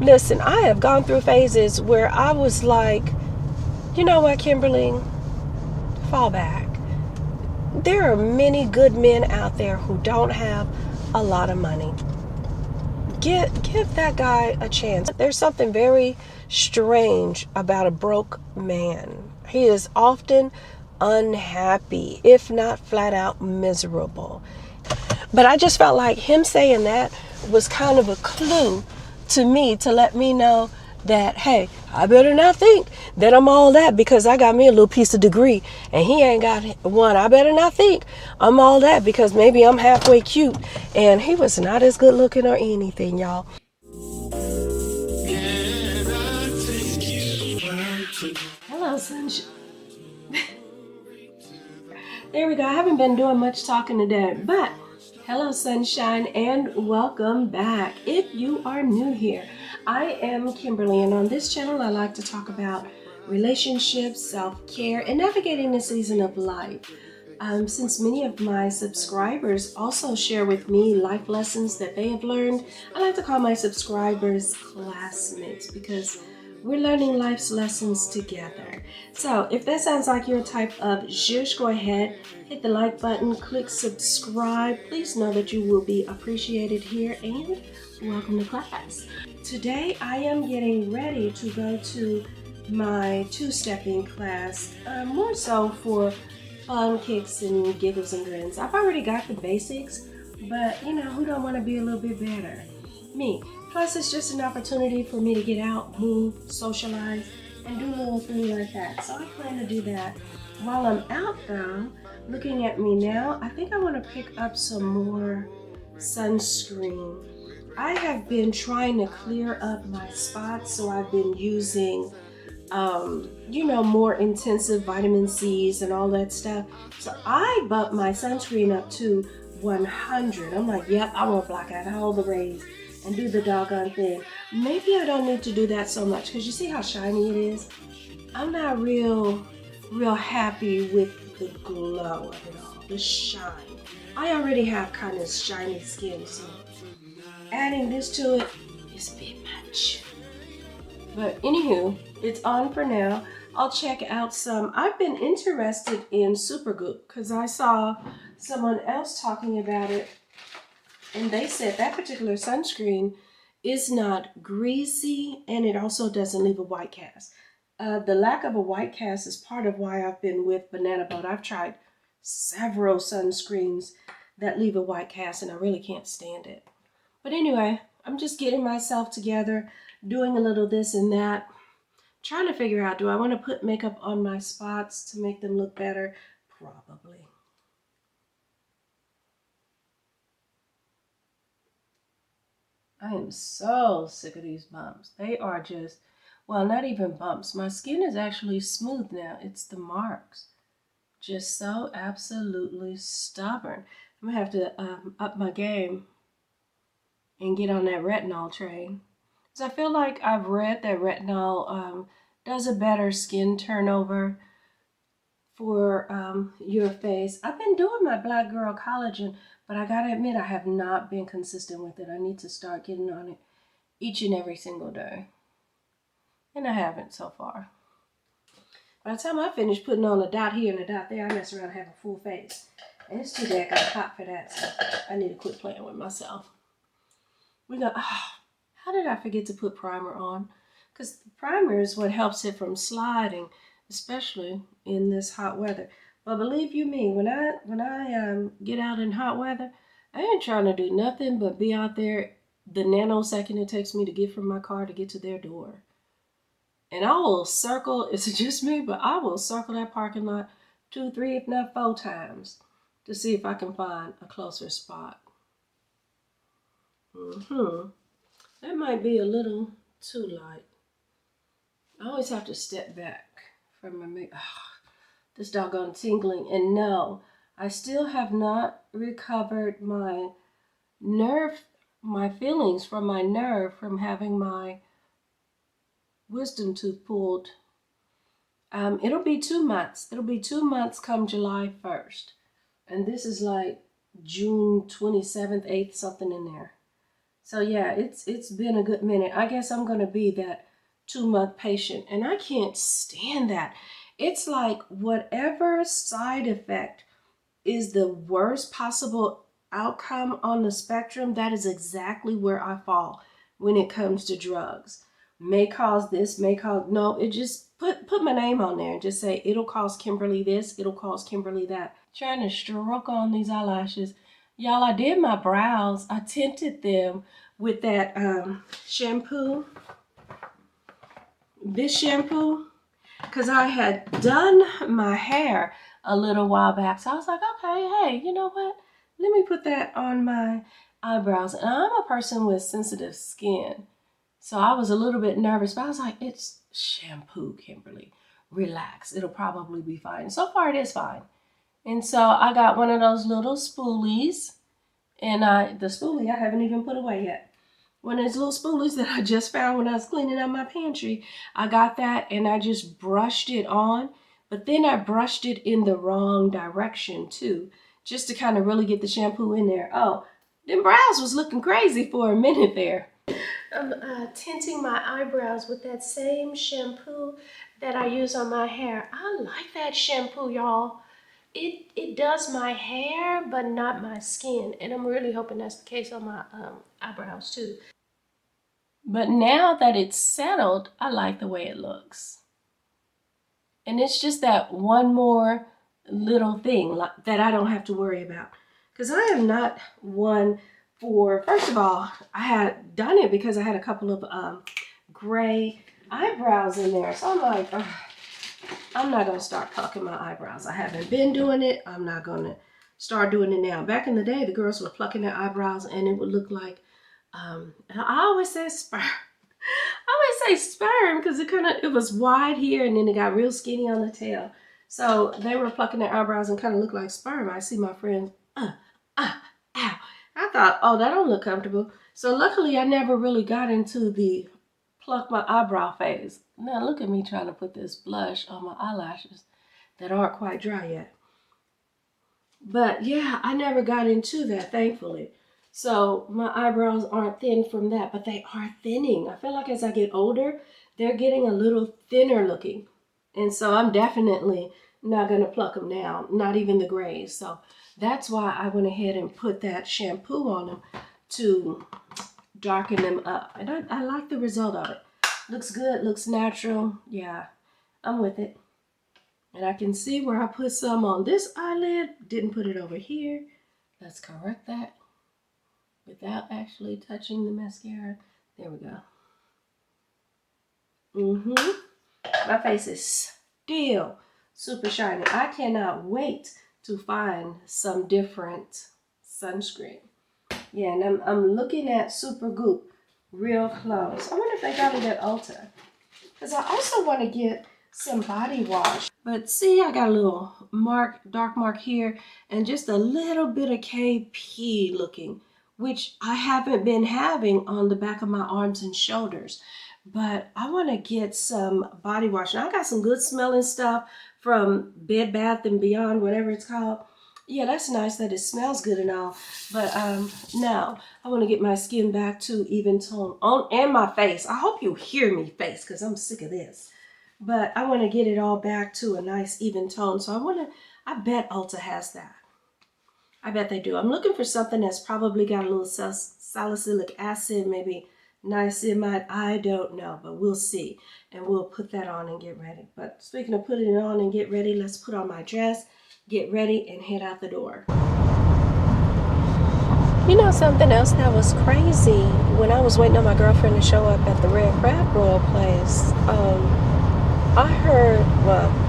Listen, I have gone through phases where I was like, you know what, Kimberly? Fall back. There are many good men out there who don't have a lot of money. Give that guy a chance. There's something very strange about a broke man. He is often unhappy, if not flat out miserable. But I just felt like him saying that was kind of a clue to me to let me know that, hey, I better not think that I'm all that because I got me a little piece of degree and he ain't got one. I better not think I'm all that because maybe I'm halfway cute. And he was not as good looking or anything, y'all. Hello, sunshine. There we go. I haven't been doing much talking today, but hello, sunshine, and welcome back. If you are new here, I am Kimberly, and on this channel, I like to talk about relationships, self-care, and navigating the season of life. Since many of my subscribers also share with me life lessons that they have learned, I like to call my subscribers classmates because we're learning life's lessons together. So if that sounds like your type of zhuzh, go ahead, hit the like button, click subscribe. Please know that you will be appreciated here and welcome to class. Today I am getting ready to go to my two-stepping class, more so for fun, kicks, and giggles and grins. I've already got the basics, but you know, who don't want to be a little bit better? Me. Plus, it's just an opportunity for me to get out, move, socialize, and do little things like that. So I plan to do that. While I'm out though, looking at me now, I think I want to pick up some more sunscreen. I have been trying to clear up my spots, so I've been using more intensive vitamin C's and all that stuff. So I bumped my sunscreen up to 100. I'm like, yep, I want to block out all the rays and do the doggone thing. Maybe I don't need to do that so much because you see how shiny it is? I'm not real happy with the glow of it all, the shine. I already have kind of shiny skin, so adding this to it is a bit much. But anywho, it's on for now. I'll check out some. I've been interested in Supergoop because I saw someone else talking about it, and they said that particular sunscreen is not greasy and it also doesn't leave a white cast. The lack of a white cast is part of why I've been with Banana Boat. I've tried several sunscreens that leave a white cast and I really can't stand it. But anyway, I'm just getting myself together, doing a little this and that, trying to figure out, do I want to put makeup on my spots to make them look better? Probably. I am so sick of these bumps. They are just, well, not even bumps. My skin is actually smooth now. It's the marks. Just so absolutely stubborn. I'm gonna have to up my game and get on that retinol train. Because I feel like I've read that retinol does a better skin turnover for your face. I've been doing my Black Girl Collagen, but I gotta admit I have not been consistent with it. I need to start getting on it each and every single day. And I haven't so far. By the time I finish putting on a dot here and a dot there, I mess around and have a full face. And it's too daggone hot for that, so I need to quit playing with myself. How did I forget to put primer on? Because the primer is what helps it from sliding, especially in this hot weather. But believe you me, when I get out in hot weather, I ain't trying to do nothing but be out there the nanosecond it takes me to get from my car to get to their door. And I will circle, it's just me, but I will circle that parking lot 2, 3, if not 4 times to see if I can find a closer spot. That might be a little too light. I always have to step back from my makeup. This doggone tingling. And no, I still have not recovered my nerve, my feelings from my nerve from having my wisdom tooth pulled. It'll be 2 months. It'll be 2 months come July 1st. And this is like June 27th, 8th, something in there. So yeah, it's been a good minute. I guess I'm gonna be that 2-month patient, and I can't stand that. It's like whatever side effect is the worst possible outcome on the spectrum, that is exactly where I fall when it comes to drugs. May cause this, may cause no, it just put my name on there and just say it'll cause Kimberly this, it'll cause Kimberly that. Trying to stroke on these eyelashes. Y'all, I did my brows. I tinted them with that shampoo. This shampoo, because I had done my hair a little while back. So I was like, okay, hey, you know what? Let me put that on my eyebrows. And I'm a person with sensitive skin. So I was a little bit nervous, but I was like, it's shampoo, Kimberly. Relax. It'll probably be fine. So far, it is fine. And so I got one of those little spoolies. And the spoolie I haven't even put away yet. One of those little spoolies that I just found when I was cleaning out my pantry. I got that and I just brushed it on. But then I brushed it in the wrong direction too. Just to kind of really get the shampoo in there. Oh, them brows was looking crazy for a minute there. I'm tinting my eyebrows with that same shampoo that I use on my hair. I like that shampoo, y'all. It does my hair, but not my skin. And I'm really hoping that's the case on my eyebrows too. But now that it's settled, I like the way it looks. And it's just that one more little thing that I don't have to worry about. Because I am not one for, first of all, I had done it because I had a couple of gray eyebrows in there. So I'm like, ugh, I'm not going to start plucking my eyebrows. I haven't been doing it. I'm not going to start doing it now. Back in the day, the girls were plucking their eyebrows and it would look like, I always say sperm. I always say sperm because it was wide here and then it got real skinny on the tail. So they were plucking their eyebrows and kind of looked like sperm. I see my friends, ow. I thought, oh, that don't look comfortable. So luckily I never really got into the pluck my eyebrow phase. Now look at me trying to put this blush on my eyelashes that aren't quite dry yet. But yeah, I never got into that, thankfully. So my eyebrows aren't thin from that, but they are thinning. I feel like as I get older, they're getting a little thinner looking. And so I'm definitely not going to pluck them now, not even the grays. So that's why I went ahead and put that shampoo on them to darken them up. And I like the result of it. Looks good, looks natural. Yeah, I'm with it. And I can see where I put some on this eyelid. Didn't put it over here. Let's correct that without actually touching the mascara. There we go. My face is still super shiny. I cannot wait to find some different sunscreen. Yeah, and I'm looking at Super Goop real close. I wonder if they got it at Ulta. Because I also want to get some body wash. But see, I got a little dark mark here, and just a little bit of KP looking, which I haven't been having on the back of my arms and shoulders. But I want to get some body wash. Now, I got some good smelling stuff from Bed Bath & Beyond, whatever it's called. Yeah, that's nice that it smells good and all. But now I want to get my skin back to even tone and my face. I hope you hear me face because I'm sick of this. But I want to get it all back to a nice even tone. So I bet Ulta has that. I bet they do. I'm looking for something that's probably got a little salicylic acid, maybe niacinamide. I don't know, but we'll see. And we'll put that on and get ready. But speaking of putting it on and get ready, let's put on my dress, get ready, and head out the door. You know something else that was crazy? When I was waiting on my girlfriend to show up at the Red Crab Roll place, I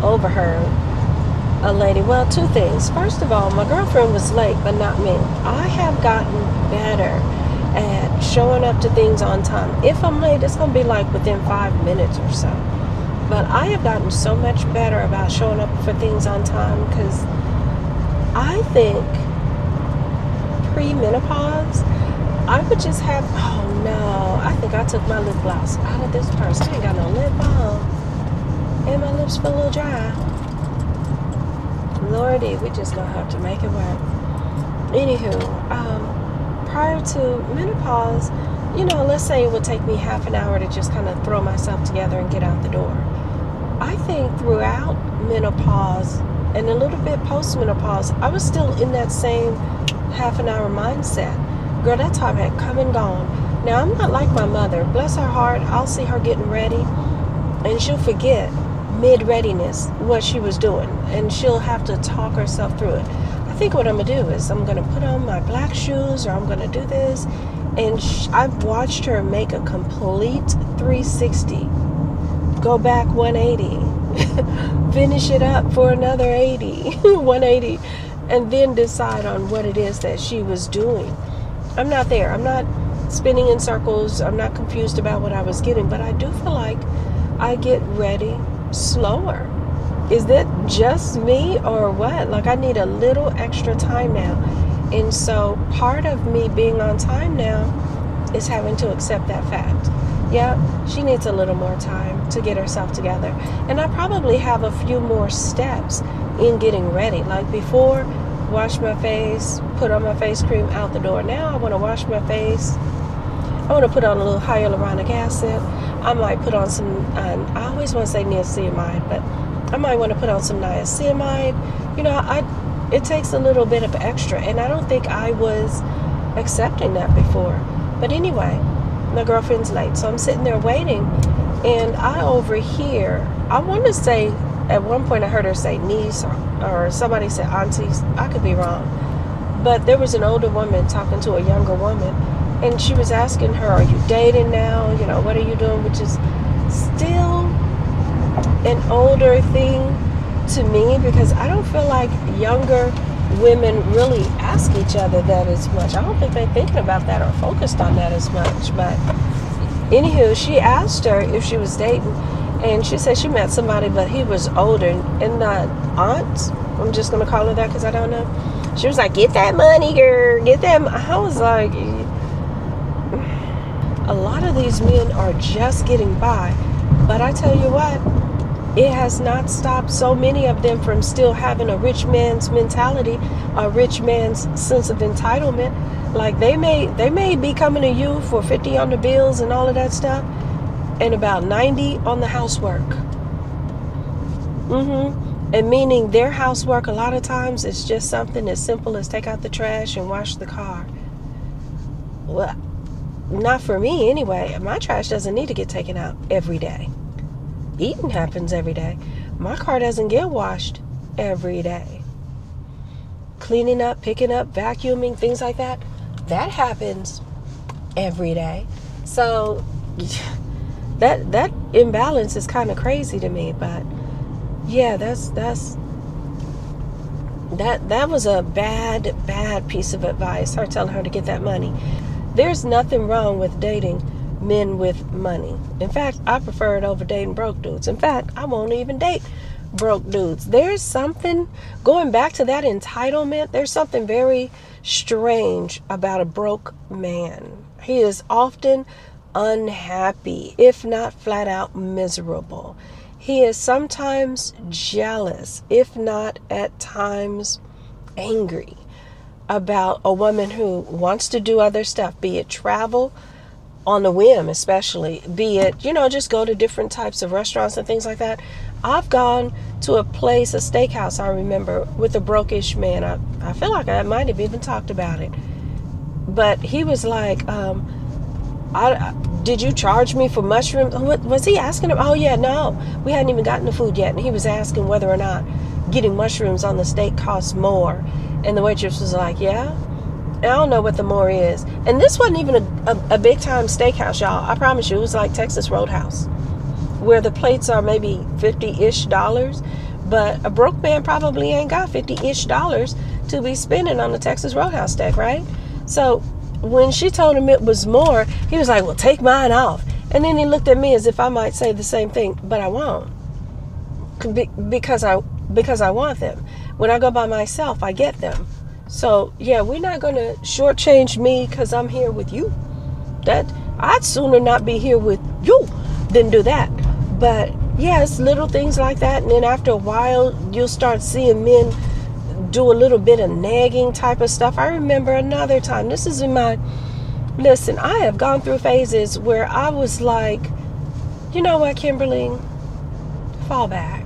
overheard a lady, well, two things. First of all, my girlfriend was late, but not me. I have gotten better at showing up to things on time. If I'm late, it's going to be like within 5 minutes or so. But I have gotten so much better about showing up for things on time because I think pre-menopause, I would just have, oh no, I think I took my lip gloss out of this purse. I ain't got no lip balm. And my lips feel a little dry. Lordy, we just gonna have to make it work. Anywho, prior to menopause, let's say it would take me half an hour to just kind of throw myself together and get out the door. I think throughout menopause and a little bit post-menopause, I was still in that same half an hour mindset. Girl, that time had come and gone. Now, I'm not like my mother. Bless her heart, I'll see her getting ready, and she'll forget mid-readiness what she was doing, and she'll have to talk herself through it. I think what I'm going to do is I'm going to put on my black shoes, or I'm going to do this, and I've watched her make a complete 360. Go back 180, finish it up for another 80, 180, and then decide on what it is that she was doing. I'm not there. I'm not spinning in circles. I'm not confused about what I was getting, but I do feel like I get ready slower. Is that just me or what? Like, I need a little extra time now. And so part of me being on time now is having to accept that fact. Yeah, she needs a little more time to get herself together. And I probably have a few more steps in getting ready. Like before, wash my face, put on my face cream, out the door. Now I want to wash my face. I want to put on a little hyaluronic acid. I might put on some, I always want to say niacinamide, but I might want to put on some niacinamide. It takes a little bit of extra, and I don't think I was accepting that before. But anyway, my girlfriend's late, so I'm sitting there waiting, and I overhear, I want to say, at one point I heard her say niece, or somebody said aunties. I could be wrong. But there was an older woman talking to a younger woman, and she was asking her, are you dating now? What are you doing? Which is still an older thing to me, because I don't feel like younger women really ask each other that as much. I don't think they're thinking about that or focused on that as much. But anywho, she asked her if she was dating, and she said she met somebody, but he was older. And the aunt, I'm just going to call her that because I don't know, she was like, get that money, girl, get that I was like, a lot of these men are just getting by. But I tell you what, it has not stopped so many of them from still having a rich man's mentality, a rich man's sense of entitlement. Like they may be coming to you for 50 on the bills and all of that stuff, and about 90 on the housework. And meaning their housework a lot of times is just something as simple as take out the trash and wash the car. Well, not for me anyway. My trash doesn't need to get taken out every day. Eating happens every day. My car doesn't get washed every day. Cleaning up, picking up, vacuuming, things like that, that happens every day. So that imbalance is kind of crazy to me. But yeah, that was a bad piece of advice, her telling her to get that money. There's nothing wrong with dating men with money. In fact, I prefer it over dating broke dudes. In fact, I won't even date broke dudes. There's something, going back to that entitlement, there's something very strange about a broke man. He is often unhappy, if not flat out miserable. He is sometimes jealous, if not at times angry, about a woman who wants to do other stuff, be it travel on a whim, especially, be it, just go to different types of restaurants and things like that. I've gone to a place, a steakhouse, I remember, with a brokish man. I feel like I might have even talked about it. But he was like, did you charge me for mushrooms? What was he asking him? Oh yeah, no, we hadn't even gotten the food yet. And he was asking whether or not getting mushrooms on the steak costs more. And the waitress was like, yeah. And I don't know what the more is. And this wasn't even a big time steakhouse, y'all. I promise you, it was like Texas Roadhouse, where the plates are maybe $50-ish. But a broke man probably ain't got $50-ish to be spending on the Texas Roadhouse steak, right? So when she told him it was more, he was like, well, take mine off. And then he looked at me as if I might say the same thing, but I won't. Because I want them. When I go by myself, I get them. So yeah, we're not going to shortchange me because I'm here with you. That I'd sooner not be here with you than do that. But yeah, it's little things like that. And then after a while, you'll start seeing men do a little bit of nagging type of stuff. I remember another time, this is in my Listen, I have gone through phases where I was like, you know what, Kimberly? Fall back.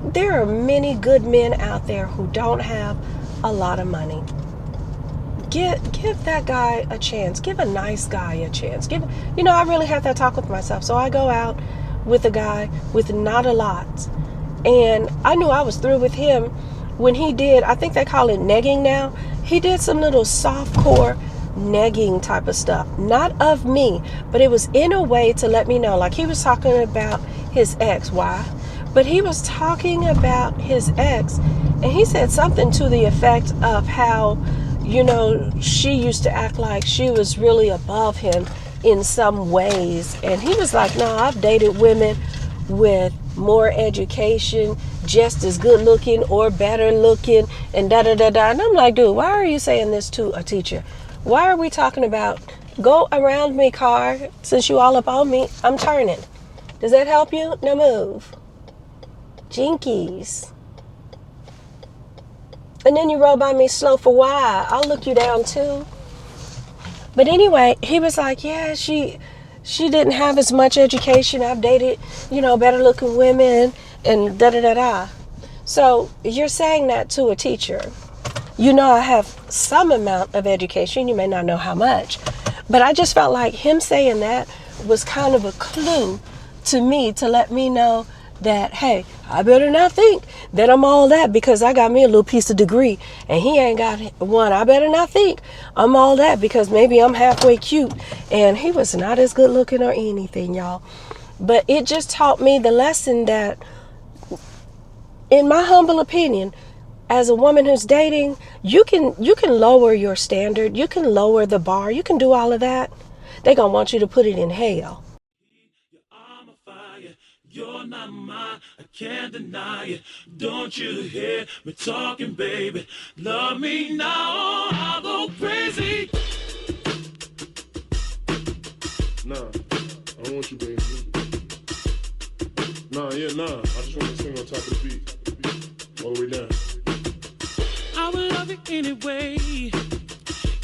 There are many good men out there who don't have a lot of money. Give that guy a chance. Give a nice guy a chance. I really have that talk with myself. So I go out with a guy with not a lot. And I knew I was through with him when he did, I think they call it negging now. He did some little soft core negging type of stuff. Not of me, but it was in a way to let me know. Like he was talking about his ex. Why? But he was talking about his ex. And he said something to the effect of how, she used to act like she was really above him in some ways. And he was like, no, I've dated women with more education, just as good looking or better looking, and da-da-da-da. And I'm like, dude, why are you saying this to a teacher? Why are we talking about, go around me, car, since you all up on me, I'm turning. Does that help you? Now move. Jinkies. And then you roll by me slow for why? I'll look you down too. But anyway, he was like, yeah, she didn't have as much education. I've dated, better looking women and da-da-da-da. So you're saying that to a teacher. I have some amount of education. You may not know how much. But I just felt like him saying that was kind of a clue to me to let me know that, hey, I better not think that I'm all that because I got me a little piece of degree and he ain't got one. I better not think I'm all that because maybe I'm halfway cute. And he was not as good looking or anything, y'all. But it just taught me the lesson that, in my humble opinion, as a woman who's dating, you can lower your standard. You can lower the bar. You can do all of that. They're going to want you to put it in hell. You're not mine, I can't deny it. Don't you hear me talking, baby? Love me now, I'll go crazy. Nah, I don't want you, baby. Nah. I just want to sing on top of the beat. All the way down. I will love you anyway,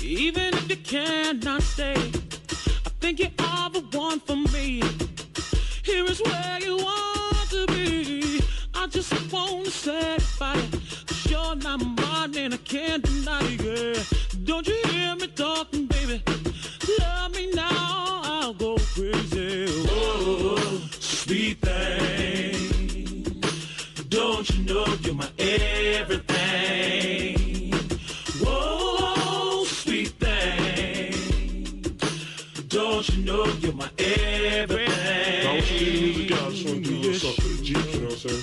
even if you cannot stay. I think you are the one for me. Here is where you want to be. I just want to satisfy you. 'Cause you're not mine and I can't deny it, yeah. Don't you hear me talking, baby? Love me now, I'll go crazy. Oh, sweet thing. Don't you know you're my everything? Whoa, sweet thing. Don't you know you're my everything? I want you to hear the music out. I just want to do a little something for the Jeep, you know what I'm saying?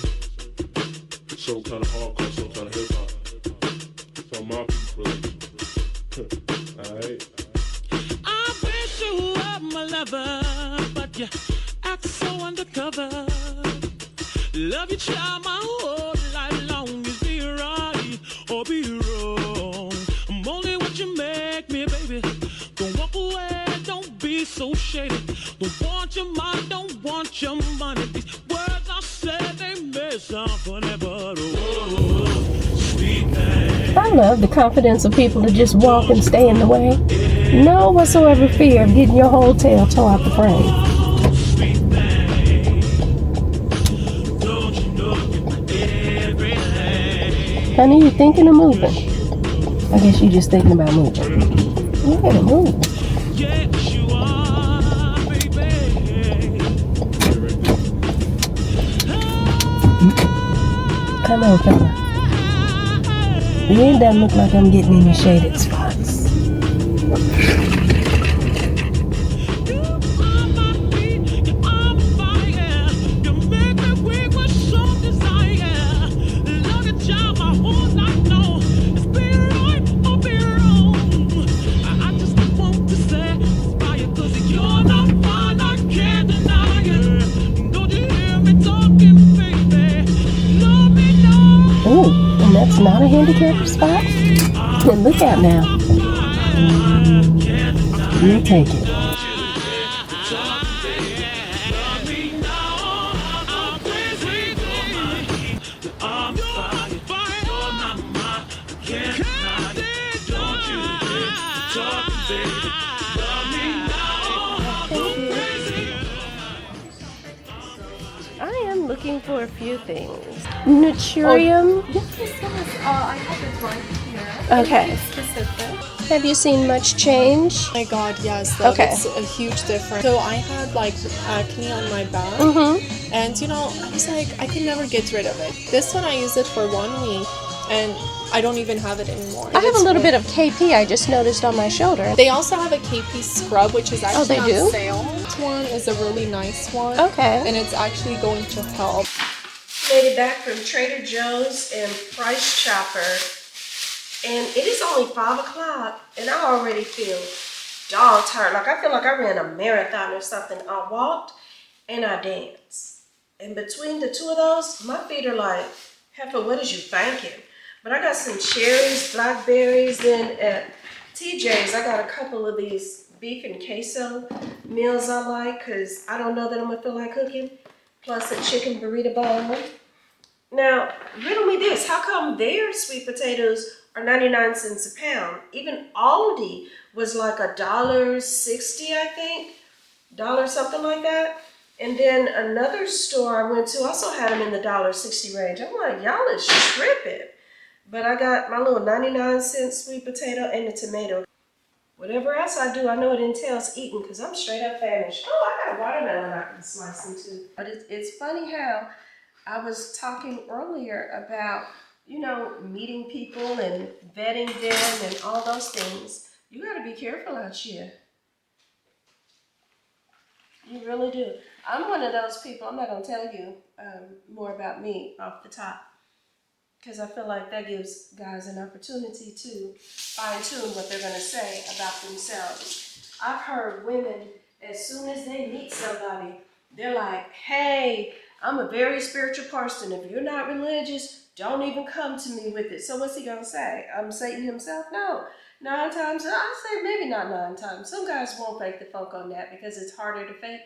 So kind of hardcore, so kind of hip hop. So my people really. Alright. I wish you were my lover, but you act so undercover. Love you, child, my whole life long. Is be right or be wrong. I'm only what you make me, baby. Don't walk away, don't be so shady. Don't want your mind, don't want your money. These words I said, they may sound funny, but oh, sweet thing. I love the confidence of people to just walk and stay in the way. No whatsoever fear of getting your whole tail tore out the frame. Sweet thing. Don't you know you're everything? Honey, you thinking of moving? I guess you just thinking about moving. You gotta move. Yes, you are, baby. Come on, fella. It doesn't look like I'm getting any shaded spots. Ooh, and that's not a handicap spot? And look out now. We'll take it. looking for a few things. Naturium. Yes. I have it right here. Okay. Anything specific? Have you seen much change? Oh my god, yes, though. Okay. It's a huge difference. So I had like acne on my back, and you know, I was like, I could never get rid of it. This one I used it for 1 week, and I don't even have it anymore. I have a little bit of KP I just noticed on my shoulder. They also have a KP scrub, which is actually they on do? sale. This one is a really nice one. Okay. And it's actually going to help. Made it back from Trader Joe's and Price Chopper, and it is only 5 o'clock, and I already feel dog tired. Like I feel like I ran a marathon or something. I walked and I danced, and between the two of those, my feet are like, heifer, what is you thinking? But I got some cherries, blackberries, then at TJ's I got a couple of these beef and queso meals I like, because I don't know that I'm gonna feel like cooking, plus a chicken burrito bowl. Now, riddle me this, how come their sweet potatoes are 99 cents a pound? Even Aldi was like $1.60, I think, dollar something like that. And then another store I went to also had them in the $1.60 range. I'm like, y'all is tripping. But I got my little 99-cent sweet potato and the tomato. Whatever else I do, I know it entails eating, because I'm straight up famished. Oh, I got watermelon I can slice into. But it's funny how I was talking earlier about, you know, meeting people and vetting them and all those things. You got to be careful out here. You really do. I'm one of those people, I'm not going to tell you more about me off the top, because I feel like that gives guys an opportunity to fine-tune what they're going to say about themselves. I've heard women, as soon as they meet somebody, they're like, hey, I'm a very spiritual person. If you're not religious, don't even come to me with it. So what's he going to say? I'm Satan himself? No. 9 times, I say maybe not 9 times. Some guys won't fake the funk on that because it's harder to fake.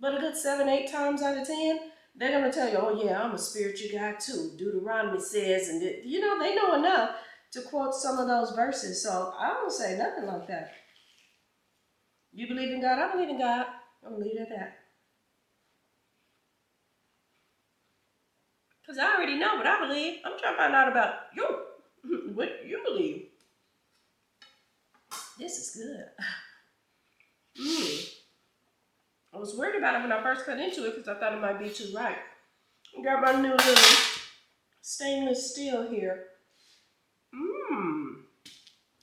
But a good 7, 8 times out of 10, they're going to tell you, oh yeah, I'm a spiritual guy too. Deuteronomy says, and you know, they know enough to quote some of those verses. So I don't say nothing like that. You believe in God? I believe in God. I'm going to leave it at that. Because I already know what I believe. I'm trying to find out about you. What you believe. This is good. I was worried about it when I first cut into it because I thought it might be too ripe. I got my new little stainless steel here.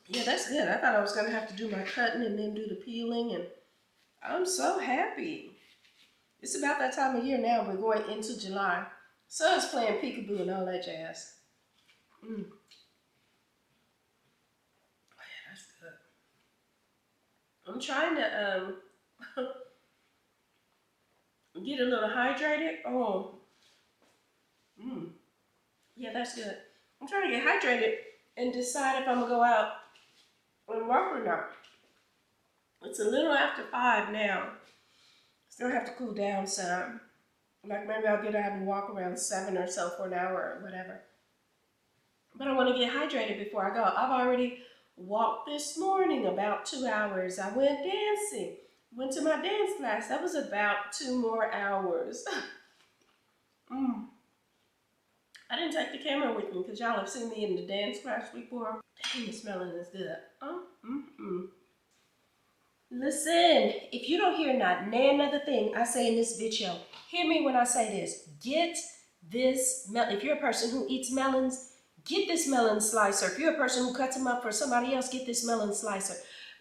Yeah, that's good. I thought I was going to have to do my cutting and then do the peeling, and I'm so happy. It's about that time of year now. We're going into July. Sun's playing peekaboo and all that jazz. Oh yeah, that's good. I'm trying to get a little hydrated. Oh, yeah, that's good. I'm trying to get hydrated and decide if I'm gonna go out and walk or not. It's a little after 5 now. Still have to cool down some. Like maybe I'll get out and walk around 7 or so for an hour or whatever. But I want to get hydrated before I go. I've already walked this morning about 2 hours. I went dancing. Went to my dance class. That was about 2 more hours. I didn't take the camera with me because y'all have seen me in the dance class before. Dang, the smelling is good. Listen, if you don't hear not another thing I say in this video, hear me when I say this. Get this melon. If you're a person who eats melons, get this melon slicer. If you're a person who cuts them up for somebody else, get this melon slicer.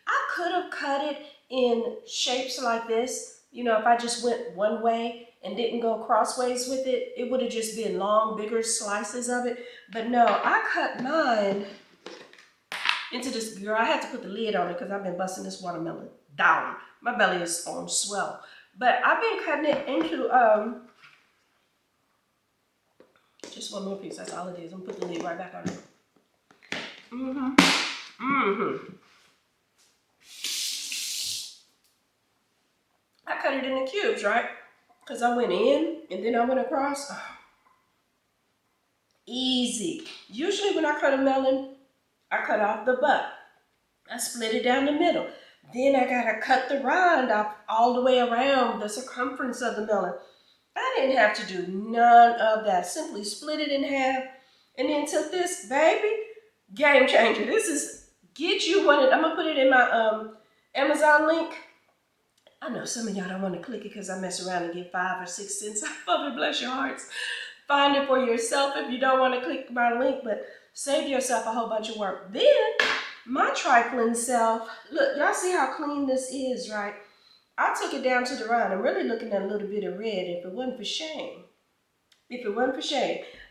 I could have cut it in shapes like this. You know, if I just went one way and didn't go crossways with it, it would have just been long, bigger slices of it. But no, I cut mine into this, girl, I had to put the lid on it because I've been busting this watermelon down. My belly is on swell. But I've been cutting it into, just one more piece, that's all it is. I'm gonna put the lid right back on it. I cut it into cubes, right? Because I went in and then I went across. Oh. Easy. Usually when I cut a melon, I cut off the butt. I split it down the middle. Then I gotta cut the rind off all the way around the circumference of the melon. I didn't have to do none of that. Simply split it in half and then took this, baby, game changer. This is, get you one. I'm going to put it in my Amazon link. I know some of y'all don't want to click it because I mess around and get 5 or 6 cents off of it. Bless your hearts. Find it for yourself if you don't want to click my link, but save yourself a whole bunch of work. Then, my trifling self, look, y'all see how clean this is, right? I took it down to the rind. I'm really looking at a little bit of red. If it wasn't for shame,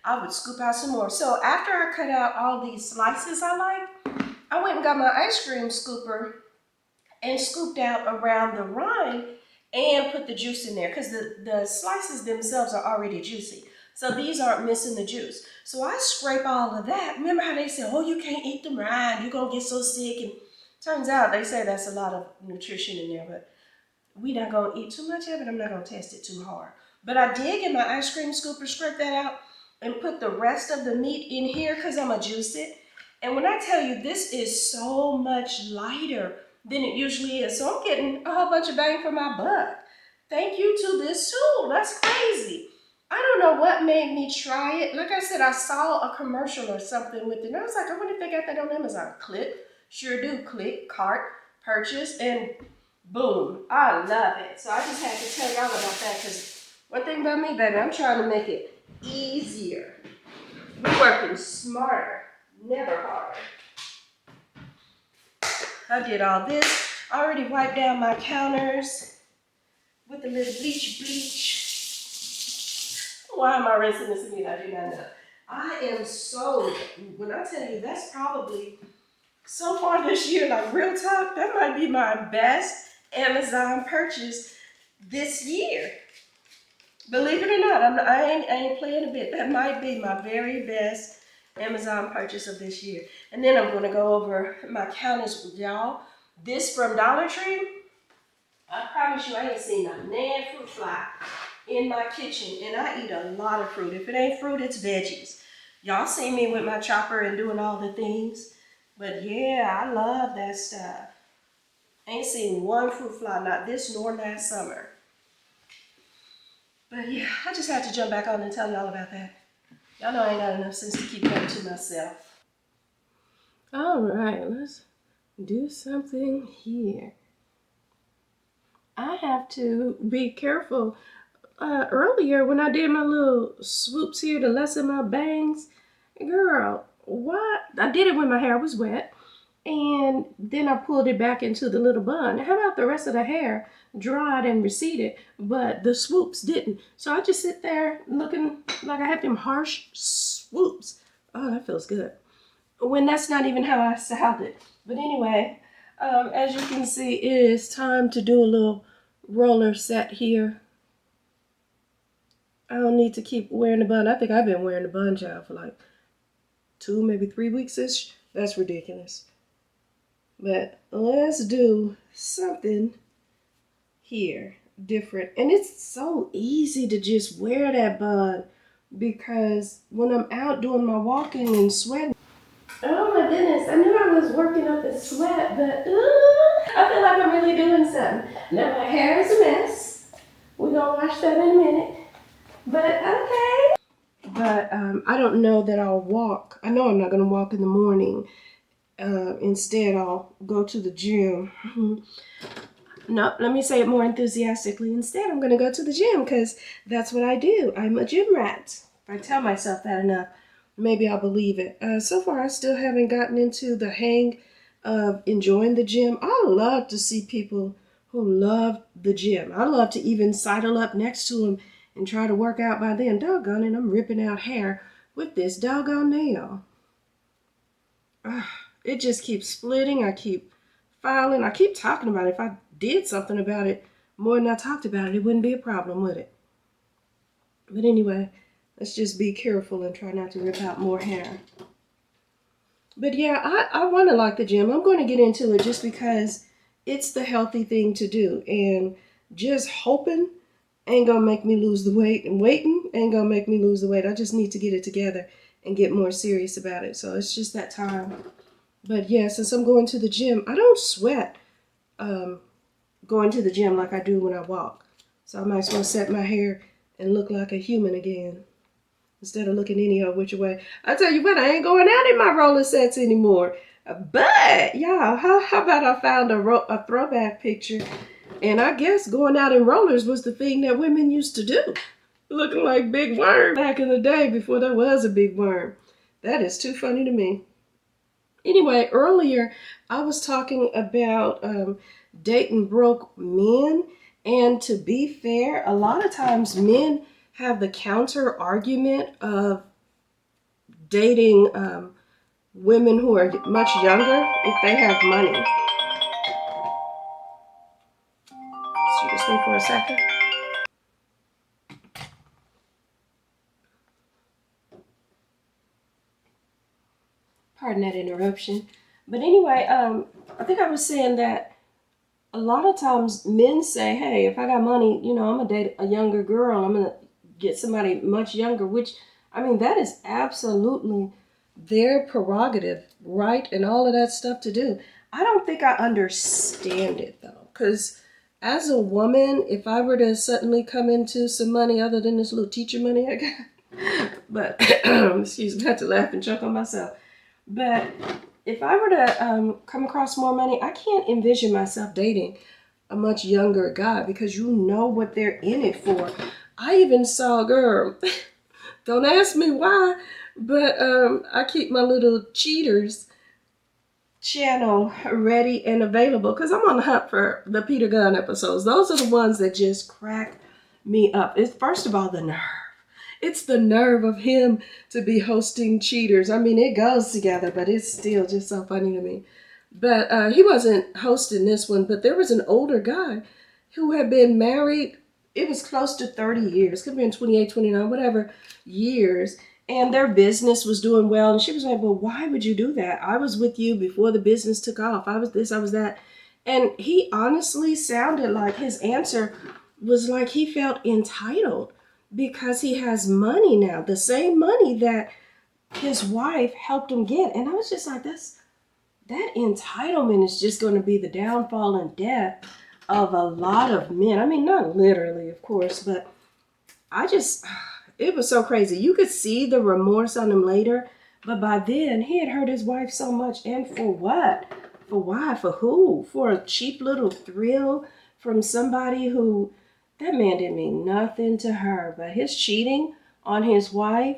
I would scoop out some more. So after I cut out all these slices I like, I went and got my ice cream scooper and scooped out around the rind and put the juice in there because the slices themselves are already juicy. So these aren't missing the juice. So I scrape all of that. Remember how they say, oh, you can't eat the rind, you're going to get so sick. And turns out they say that's a lot of nutrition in there, but we're not going to eat too much of it. I'm not going to test it too hard. But I did get my ice cream scooper, scrape that out, and put the rest of the meat in here because I'm going to juice it. And when I tell you, this is so much lighter than it usually is. So I'm getting a whole bunch of bang for my buck. Thank you to this tool. That's crazy. I don't know what made me try it. Like I said, I saw a commercial or something with it. And I was like, I wonder if they got that on Amazon. Click. Sure do. Click, cart, purchase, and boom. I love it. So I just had to tell y'all about that because one thing about me, baby, I'm trying to make it easier. We're working smarter, never harder. I did all this. I already wiped down my counters with a little bleach. Why am I rinsing this again? I do not know. I am so, when I tell you, that's probably, so far this year, like real talk, that might be my best Amazon purchase this year. Believe it or not, I ain't playing a bit. That might be my very best Amazon purchase of this year. And then I'm going to go over my counters with y'all. This from Dollar Tree, I promise you I ain't seen a nan fruit fly in my kitchen. And I eat a lot of fruit. If it ain't fruit, it's veggies. Y'all see me with my chopper and doing all the things. But yeah, I love that stuff. Ain't seen one fruit fly, not this nor last summer. But yeah, I just had to jump back on and tell y'all about that. Y'all know I ain't got enough sense to keep that to myself. All right, let's do something here. I have to be careful. Earlier when I did my little swoops here to lessen my bangs, girl, what? I did it when my hair was wet. And then I pulled it back into the little bun. How about the rest of the hair dried and receded, but the swoops didn't? So I just sit there looking like I have them harsh swoops. Oh, that feels good. When that's not even how I styled it. But anyway, as you can see, it is time to do a little roller set here. I don't need to keep wearing the bun. I think I've been wearing the bun, child, for like 2, maybe 3 weeks-ish. That's ridiculous. But let's do something here different. And it's so easy to just wear that bun because when I'm out doing my walking and sweating, oh my goodness, I knew I was working up a sweat, but I feel like I'm really doing something. Now my hair is a mess. We're gonna wash that in a minute. But okay. But I don't know that I'll walk. I know I'm not gonna walk in the morning. Instead, I'll go to the gym. No, let me say it more enthusiastically. Instead, I'm going to go to the gym because that's what I do. I'm a gym rat. If I tell myself that enough, maybe I'll believe it. So far, I still haven't gotten into the hang of enjoying the gym. I love to see people who love the gym. I love to even sidle up next to them and try to work out by then. Doggone it, I'm ripping out hair with this doggone nail. It just keeps splitting. I keep filing. I keep talking about it. If I did something about it more than I talked about it, it wouldn't be a problem, would it? But anyway, let's just be careful and try not to rip out more hair. But yeah, I want to like the gym. I'm going to get into it just because it's the healthy thing to do. And just hoping ain't going to make me lose the weight. And waiting ain't going to make me lose the weight. I just need to get it together and get more serious about it. So it's just that time. But yeah, since I'm going to the gym, I don't sweat going to the gym like I do when I walk. So I might as well set my hair and look like a human again instead of looking any other which way. I tell you what, I ain't going out in my roller sets anymore. But y'all, how about I found a throwback picture, and I guess going out in rollers was the thing that women used to do, looking like Big Worm back in the day before there was a Big Worm. That is too funny to me. Anyway, earlier I was talking about dating broke men, and to be fair, a lot of times men have the counter argument of dating women who are much younger if they have money. Excuse me for a second. Pardon that interruption. But anyway, I think I was saying that a lot of times men say, hey, if I got money, I'm going to date a younger girl. I'm going to get somebody much younger, which, I mean, that is absolutely their prerogative, right? And all of that stuff to do. I don't think I understand it, though, because as a woman, if I were to suddenly come into some money other than this little teacher money I got, but, excuse me, I had to laugh and choke on myself. But if I were to come across more money, I can't envision myself dating a much younger guy because you know what they're in it for. I even saw a girl, don't ask me why, but I keep my little cheaters channel ready and available because I'm on the hunt for the Peter Gunn episodes. Those are the ones that just crack me up. It's first of all the nerve. It's the nerve of him to be hosting cheaters. I mean, it goes together, but it's still just so funny to me. But he wasn't hosting this one, but there was an older guy who had been married. It was close to 30 years. Could have been 28, 29, whatever years. And their business was doing well. And she was like, well, why would you do that? I was with you before the business took off. I was this, I was that. And he honestly sounded like his answer was like he felt entitled because he has money now, the same money that his wife helped him get. And I was just like, that entitlement is just going to be the downfall and death of a lot of men. I mean, not literally, of course, but it was so crazy. You could see the remorse on him later, but by then he had hurt his wife so much. And for what? For why? For who? For a cheap little thrill from somebody who, that man didn't mean nothing to her, but his cheating on his wife,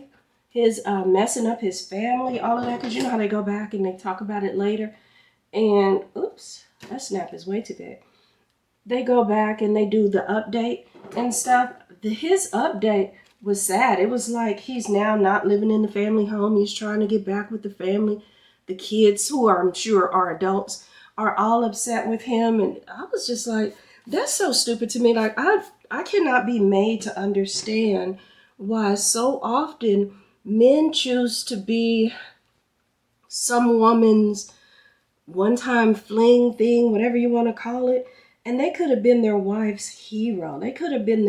his messing up his family, all of that, because you know how they go back and they talk about it later. And, oops, that snap is way too big. They go back and they do the update and stuff. His update was sad. It was like he's now not living in the family home. He's trying to get back with the family. The kids, who I'm sure are adults, are all upset with him. And I was just like, that's so stupid to me. Like, I cannot be made to understand why so often men choose to be some woman's one-time fling thing, whatever you want to call it. And they could have been their wife's hero. They could have been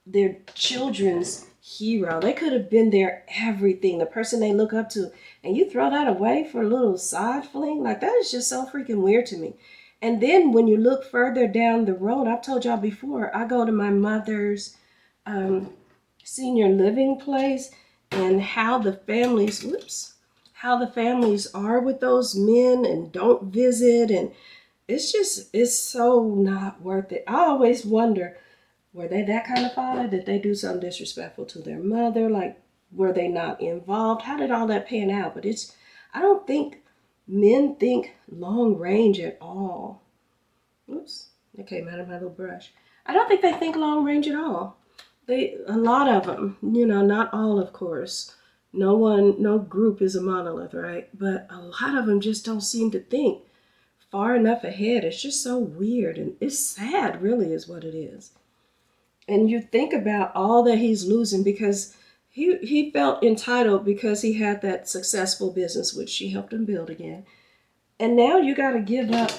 their children's hero. They could have been their everything, the person they look up to. And you throw that away for a little side fling? Like, that is just so freaking weird to me. And then when you look further down the road, I've told y'all before, I go to my mother's senior living place, and how the families are with those men and don't visit. And it's so not worth it. I always wonder, were they that kind of father? Did they do something disrespectful to their mother? Like, were they not involved? How did all that pan out? But I don't think men think long range at all. Oops, that came out of my little brush. I don't think they think long range at all. A lot of them, not all, of course. No group is a monolith, right? But a lot of them just don't seem to think far enough ahead. It's just so weird, and it's sad, really, is what it is. And you think about all that he's losing because he felt entitled because he had that successful business, which she helped him build again. And now you got to give up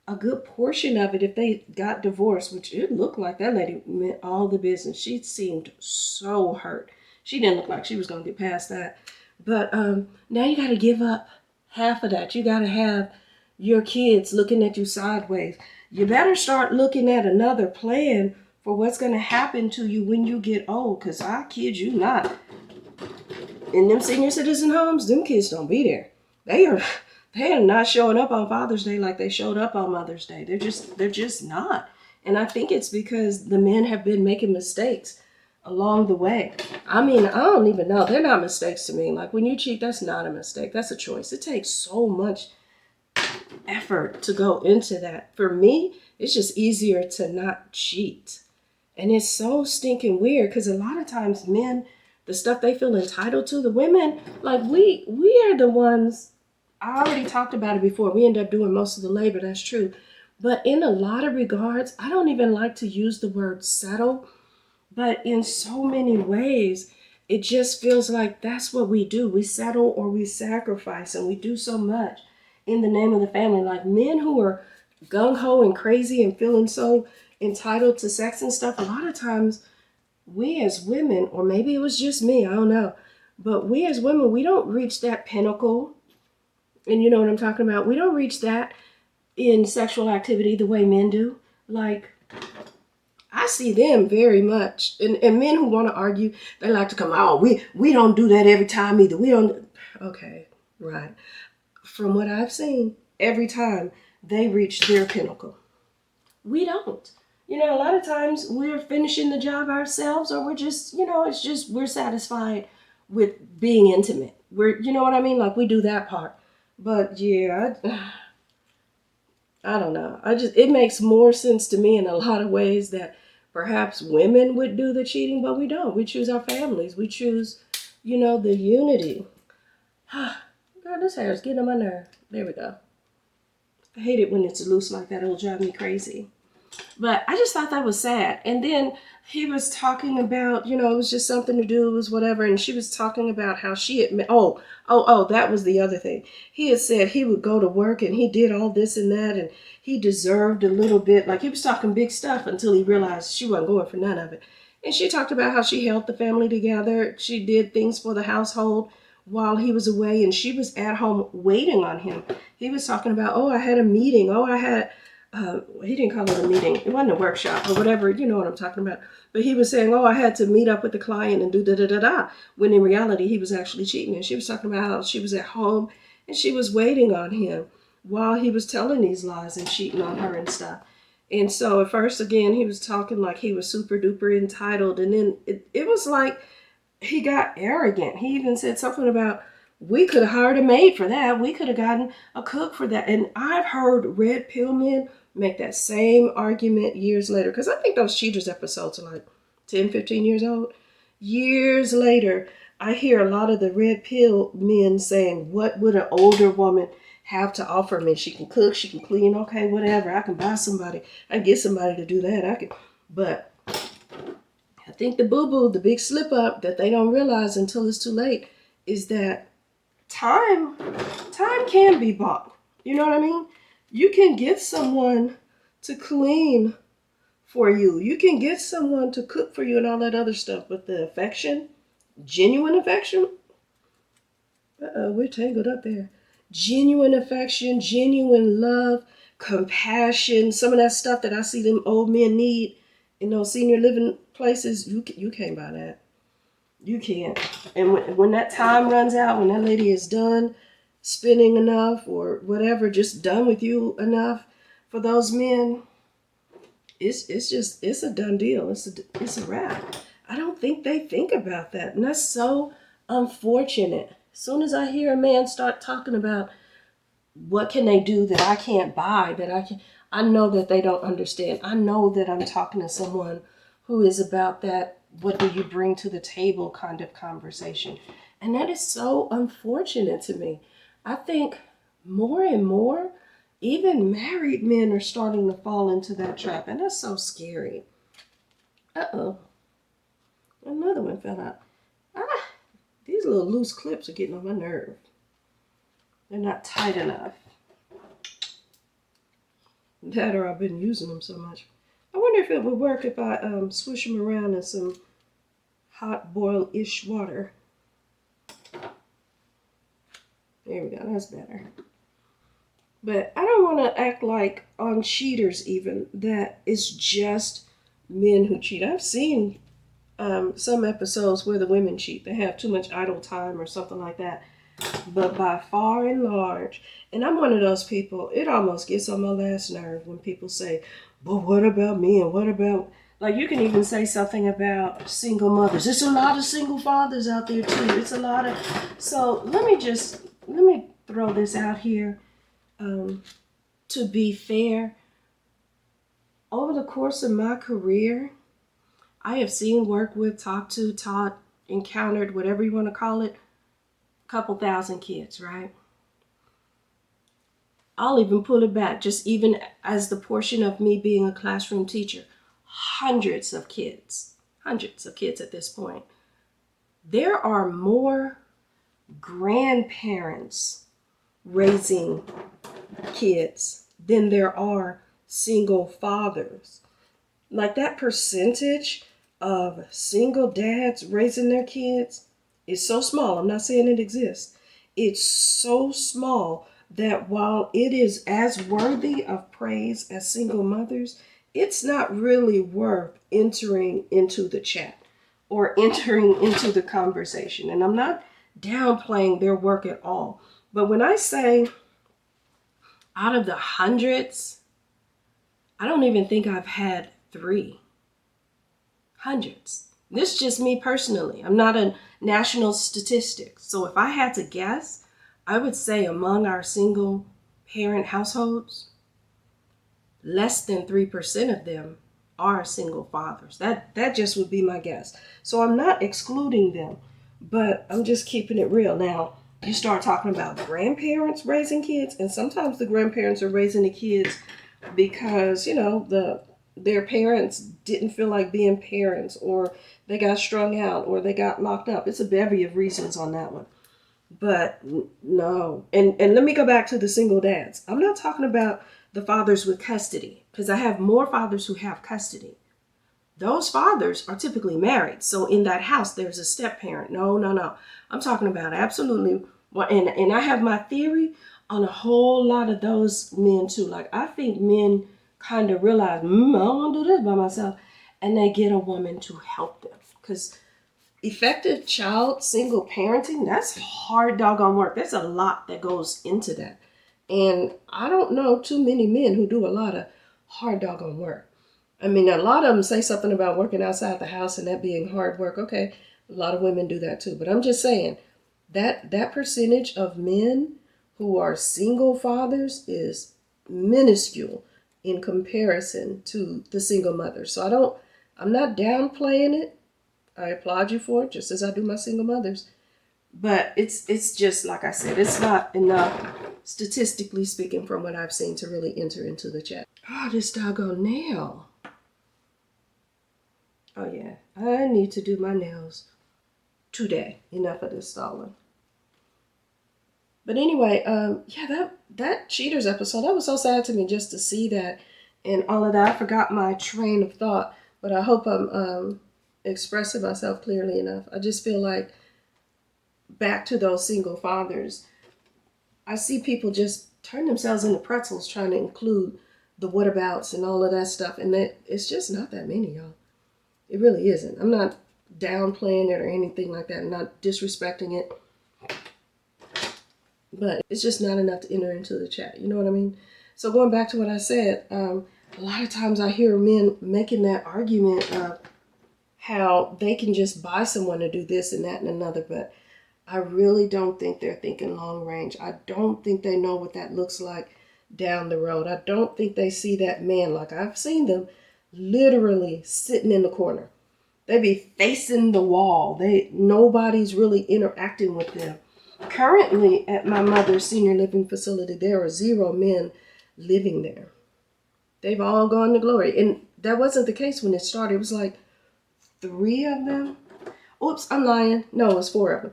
a good portion of it if they got divorced, which it looked like that lady meant all the business. She seemed so hurt. She didn't look like she was going to get past that. But now you got to give up half of that. You got to have your kids looking at you sideways. You better start looking at another plan for what's going to happen to you when you get old. Because I kid you not, in them senior citizen homes, them kids don't be there. They are not showing up on Father's Day like they showed up on Mother's Day. They're just not. And I think it's because the men have been making mistakes along the way. I mean, I don't even know. They're not mistakes to me. Like when you cheat, that's not a mistake. That's a choice. It takes so much effort to go into that. For me, it's just easier to not cheat. And it's so stinking weird because a lot of times men, the stuff they feel entitled to, the women, like we are the ones, I already talked about it before. We end up doing most of the labor, that's true. But in a lot of regards, I don't even like to use the word settle, but in so many ways, it just feels like that's what we do. We settle or we sacrifice, and we do so much in the name of the family. Like men who are gung-ho and crazy and feeling so entitled to sex and stuff, a lot of times we as women, or maybe it was just me, I don't know, but we as women, we don't reach that pinnacle. And you know what I'm talking about? We don't reach that in sexual activity the way men do. Like, I see them very much. And men who want to argue, they like to come, oh, we don't do that every time either. We don't. Okay, right. From what I've seen, every time they reach their pinnacle. We don't. You know, a lot of times we're finishing the job ourselves, or we're just, you know, it's just we're satisfied with being intimate. We're, you know what I mean? Like we do that part. But yeah, I don't know. It makes more sense to me in a lot of ways that perhaps women would do the cheating, but we don't. We choose our families. We choose, you know, the unity. God, this hair is getting on my nerve. There we go. I hate it when it's loose like that. It'll drive me crazy. But I just thought that was sad. And then he was talking about, you know, it was just something to do, it was whatever. And she was talking about how she had, that was the other thing. He had said he would go to work and he did all this and that and he deserved a little bit. Like he was talking big stuff until he realized she wasn't going for none of it. And she talked about how she held the family together. She did things for the household while he was away and she was at home waiting on him. He was talking about, I had a meeting. He didn't call it a meeting. It wasn't a workshop or whatever. You know what I'm talking about. But he was saying, I had to meet up with the client and do da-da-da-da. When in reality, he was actually cheating. And she was talking about how she was at home and she was waiting on him while he was telling these lies and cheating on her and stuff. And so at first, again, he was talking like he was super duper entitled. And then it was like he got arrogant. He even said something about, we could have hired a maid for that. We could have gotten a cook for that. And I've heard red pill men make that same argument years later. Because I think those Cheaters episodes are like 10, 15 years old. Years later, I hear a lot of the red pill men saying, what would an older woman have to offer me? She can cook, she can clean, okay, whatever. I can buy somebody. I can get somebody to do that. But I think the boo-boo, the big slip up that they don't realize until it's too late is that time can be bought. You know what I mean? You can get someone to clean for you. You can get someone to cook for you and all that other stuff. But the affection, genuine affection, we're tangled up there. Genuine affection, genuine love, compassion, some of that stuff that I see them old men need in those senior living places, you can't buy that. You can't. And when that time runs out, when that lady is done spending enough or whatever, just done with you enough for those men, it's a done deal. It's a wrap. I don't think they think about that. And that's so unfortunate. As soon as I hear a man start talking about what can they do that I can't buy, I know that they don't understand. I know that I'm talking to someone who is about that, what do you bring to the table kind of conversation. And that is so unfortunate to me. I think more and more, even married men are starting to fall into that trap. And that's so scary. Uh-oh. Another one fell out. These little loose clips are getting on my nerve. They're not tight enough. That or I've been using them so much. I wonder if it would work if I swish them around in some hot boil-ish water. There we go, that's better. But I don't want to act like on Cheaters even that it's just men who cheat. I've seen some episodes where the women cheat. They have too much idle time or something like that. But by far and large, and I'm one of those people, it almost gets on my last nerve when people say, but what about me and what about, like you can even say something about single mothers. There's a lot of single fathers out there too. It's a lot of, so let me throw this out here. To be fair, over the course of my career, I have seen, worked with, talked to, taught, encountered, whatever you want to call it, a couple thousand kids, right? I'll even pull it back, just even as the portion of me being a classroom teacher, hundreds of kids at this point. There are more grandparents raising kids than there are single fathers. Like that percentage of single dads raising their kids is so small. I'm not saying it exists. It's so small that while it is as worthy of praise as single mothers, it's not really worth entering into the chat or entering into the conversation. And I'm not downplaying their work at all. But when I say out of the hundreds, I don't even think I've had 3. Hundreds. This is just me personally. I'm not a national statistic. So if I had to guess, I would say among our single parent households, less than 3% of them are single fathers. That just would be my guess. So I'm not excluding them, but I'm just keeping it real. Now, you start talking about grandparents raising kids, and sometimes the grandparents are raising the kids because, you know, their parents didn't feel like being parents, or they got strung out, or they got locked up. It's a bevy of reasons on that one. But no. And let me go back to the single dads. I'm not talking about the fathers with custody, because I have more fathers who have custody. Those fathers are typically married. So in that house, there's a step parent. No. I'm talking about absolutely. And I have my theory on a whole lot of those men too. Like, I think men kind of realize, I don't want to do this by myself. And they get a woman to help them. Because effective child single parenting, that's hard doggone work. There's a lot that goes into that. And I don't know too many men who do a lot of hard doggone work. I mean, a lot of them say something about working outside the house and that being hard work. Okay, a lot of women do that too. But I'm just saying that percentage of men who are single fathers is minuscule in comparison to the single mothers. So I'm not downplaying it. I applaud you for it, just as I do my single mothers. But it's just, like I said, it's not enough, statistically speaking, from what I've seen to really enter into the chat. Oh, this doggone nail. Oh, yeah. I need to do my nails today. Enough of this stalling. But anyway, yeah, that Cheaters episode, that was so sad to me just to see that and all of that. I forgot my train of thought, but I hope I'm expressing myself clearly enough. I just feel like, back to those single fathers, I see people just turn themselves into pretzels trying to include the whatabouts and all of that stuff. And it's just not that many, y'all. It really isn't. I'm not downplaying it or anything like that. I'm not disrespecting it. But it's just not enough to enter into the chat. You know what I mean? So going back to what I said, a lot of times I hear men making that argument of how they can just buy someone to do this and that and another. But I really don't think they're thinking long range. I don't think they know what that looks like down the road. I don't think they see that man. Like, I've seen them literally sitting in the corner. They be facing the wall. Nobody's really interacting with them. Currently, at my mother's senior living facility, there are 0 men living there. They've all gone to glory. And that wasn't the case when it started. It was like 3 of them. Oops, I'm lying. No, it was 4 of them.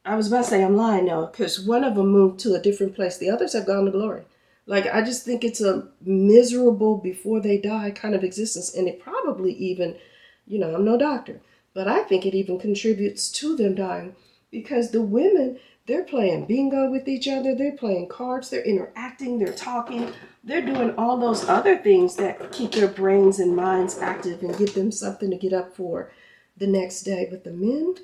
I was about to say I'm lying now, because one of them moved to a different place. The others have gone to glory. Like, I just think it's a miserable before they die kind of existence. And it probably even, I'm no doctor, but I think it even contributes to them dying, because the women, They're playing bingo with each other. They're playing cards. They're interacting. They're talking. They're doing all those other things that keep their brains and minds active and give them something to get up for the next day. But the men,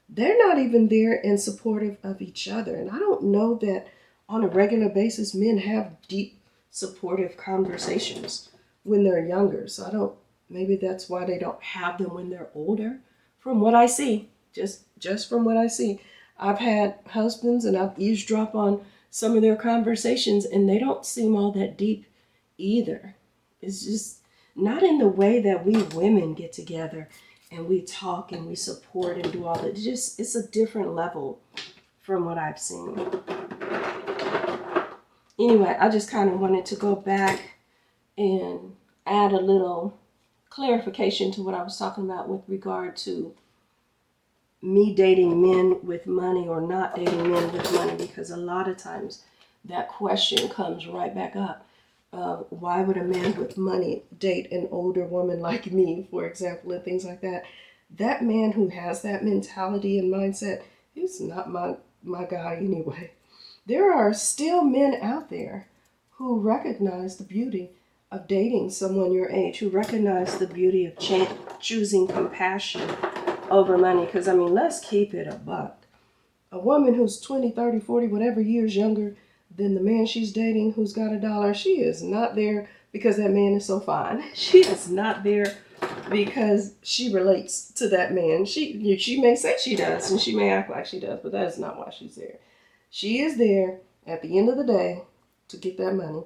they're not even there and supportive of each other. And I don't know that on a regular basis men have deep supportive conversations when they're younger. So I don't, maybe that's why they don't have them when they're older. From what I see, just from what I see. I've had husbands and I've eavesdropped on some of their conversations and they don't seem all that deep either. It's just not in the way that we women get together and we talk and we support and do all that. It's a different level from what I've seen. Anyway, I just kind of wanted to go back and add a little clarification to what I was talking about with regard to me dating men with money or not dating men with money, because a lot of times that question comes right back up. Why would a man with money date an older woman like me, for example, and things like that? That man who has that mentality and mindset, he's not my guy anyway. There are still men out there who recognize the beauty of dating someone your age, who recognize the beauty of choosing compassion over money. Because, I mean, let's keep it a buck. A woman who's 20, 30, 40, whatever years younger than the man she's dating who's got $1, she is not there because that man is so fine. She is not there because she relates to that man. She may say she does and she may act like she does, but that is not why she's there. She is there at the end of the day to get that money,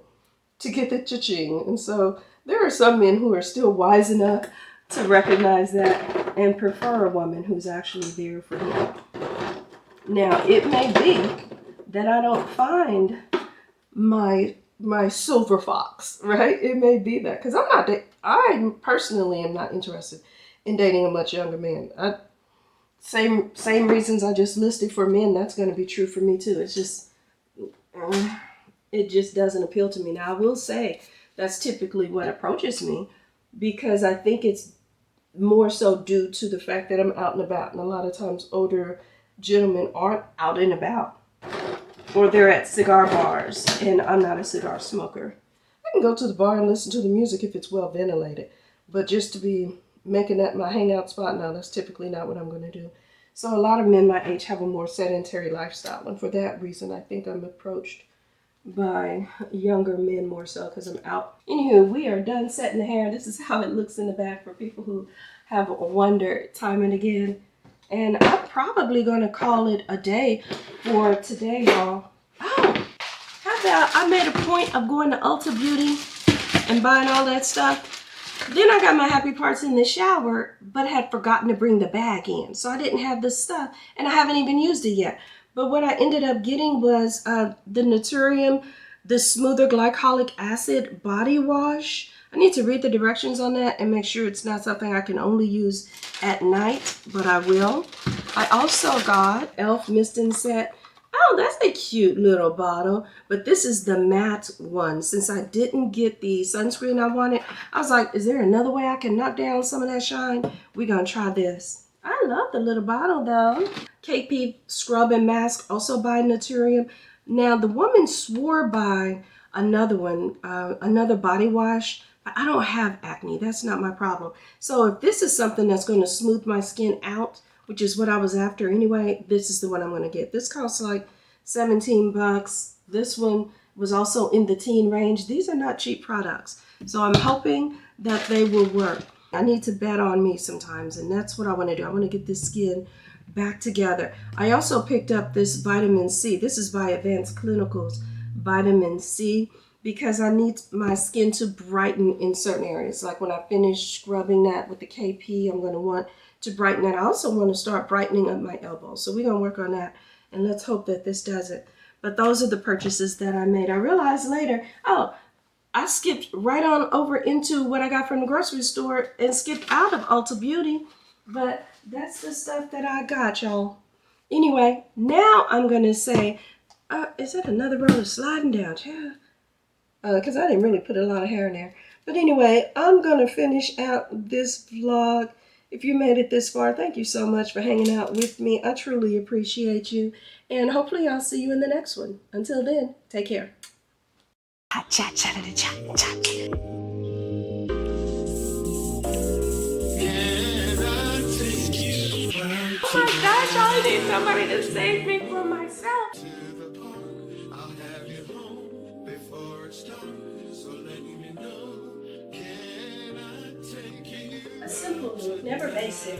to get the cha-ching. And so there are some men who are still wise enough to recognize that and prefer a woman who's actually there for him. Now, it may be that I don't find my silver fox, right? It may be that, because I personally am not interested in dating a much younger man. Same reasons I just listed for men, that's going to be true for me too. It's just, it just doesn't appeal to me. Now, I will say that's typically what approaches me, because I think it's more so due to the fact that I'm out and about. And a lot of times older gentlemen aren't out and about, or they're at cigar bars, and I'm not a cigar smoker. I can go to the bar and listen to the music if it's well ventilated, but just to be making that my hangout spot, no, that's typically not what I'm going to do. So a lot of men my age have a more sedentary lifestyle, and for that reason I think I'm approached by younger men more so because I'm out. Anywho, we are done setting the hair. This is how it looks in the back for people who have wondered time and again. And I'm probably going to call it a day for today, y'all. Oh, how about I made a point of going to Ulta Beauty and buying all that stuff. Then I got my happy parts in the shower, but had forgotten to bring the bag in. So I didn't have the stuff, and I haven't even used it yet. But what I ended up getting was the Naturium, the Smoother Glycolic Acid Body Wash. I need to read the directions on that and make sure it's not something I can only use at night, but I will. I also got e.l.f. Mist and Set. Oh, that's a cute little bottle, but this is the matte one. Since I didn't get the sunscreen I wanted, I was like, is there another way I can knock down some of that shine? We're gonna try this. I love the little bottle though. KP Scrub and Mask, also by Naturium. Now, the woman swore by another one, another body wash, but I don't have acne. That's not my problem. So if this is something that's going to smooth my skin out, which is what I was after anyway, this is the one I'm going to get. This costs like 17 bucks. This one was also in the teen range. These are not cheap products. So I'm hoping that they will work. I need to bet on me sometimes, and that's what I want to do. I want to get this skin back together. I also picked up this vitamin C. This is by Advanced Clinicals vitamin C, because I need my skin to brighten in certain areas. Like when I finish scrubbing that with the KP, I'm going to want to brighten that. I also want to start brightening up my elbows. So we're going to work on that, and let's hope that this does it. But those are the purchases that I made. I realized later, oh, I skipped right on over into what I got from the grocery store and skipped out of Ulta Beauty. But that's the stuff that I got, y'all. Anyway, now I'm going to say, is that another row of sliding down? Yeah. Because I didn't really put a lot of hair in there. But anyway, I'm going to finish out this vlog. If you made it this far, thank you so much for hanging out with me. I truly appreciate you. And hopefully I'll see you in the next one. Until then, take care. Hot chat, chat, chat, chat. Oh my gosh, I need somebody to save me from myself. A simple move, never basic.